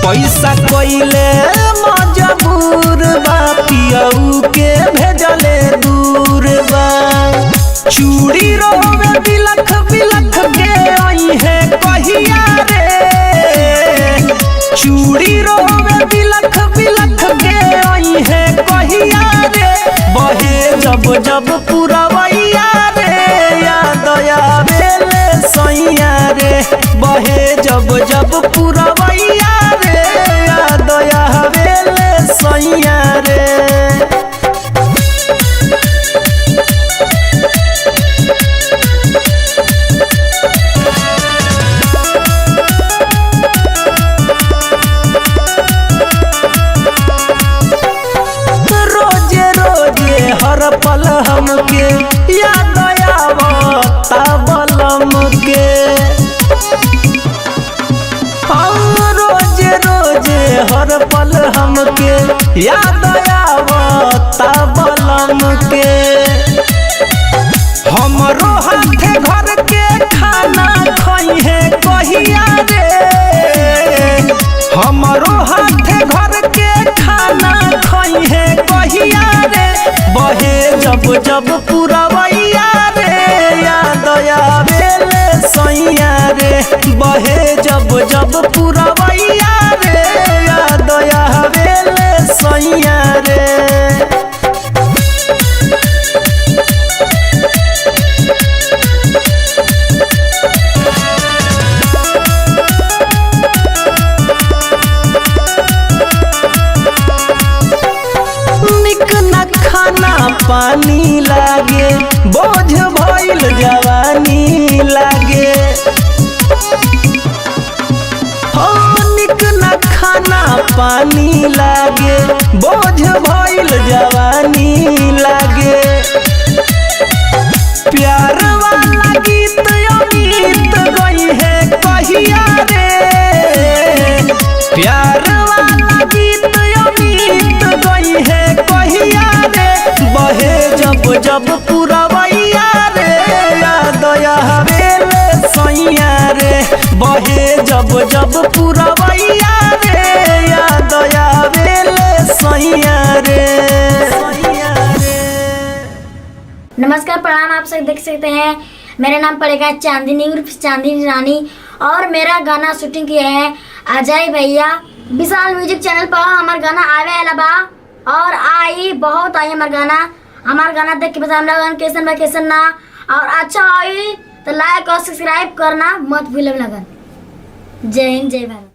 पैसा कोइले मजबूर बा पियऊ के भेजले दूर बा। चूड़ी रोवे बिलख बिलख के आई है कहिया रे। चूड़ी रोवे बिलख बिलख के आई है कहिया रे। बहे जब जब पुरवैया रे याद आवेले सैया रे। बहे जब जब पुरवैया रे याद आवेले सैया रे। हर पल हमके याद आवता बलम के। रोज रोज हर पल हमके याद आवता बलम के। हमरो हाथे घर के खाना खाई है कहिया रे। हमरो हाथे घर के खाना खाई है कहिया रे। बहे जब जब पुरवैया रे याद आवेले सैया रे। बहे जब जब पुरवैया रे याद आवेले सैया रे। खाना पानी लागे बोझ भइल जवानी लागे। हो निक न खाना पानी लागे बोझ भइल जवानी लागे। प्यार वाला गीत अमित गई है कहिया रे। प्यार वाला गीत अमित गई है कहिया रे। बहे जब जब पुरवैया रे याद आवेले सैया रे। बहे जब जब पुरवैया रे याद आवेले सैया रे। नमस्कार, प्रणाम। आप सब देख सकते हैं मेरा नाम पड़ेगा चांदनी उर्फ चांदनी रानी और मेरा गाना शूटिंग किया है अजय भैया। विशाल म्यूजिक चैनल पर हमारा गाना आवे वाला बा और आई बहुत आई हमारा गाना देख के बता हम लोग कैसन बा कैसन ना। और अच्छा आई तो लाइक और सब्सक्राइब करना मत भूले लगन। जय हिंद, जय भारत।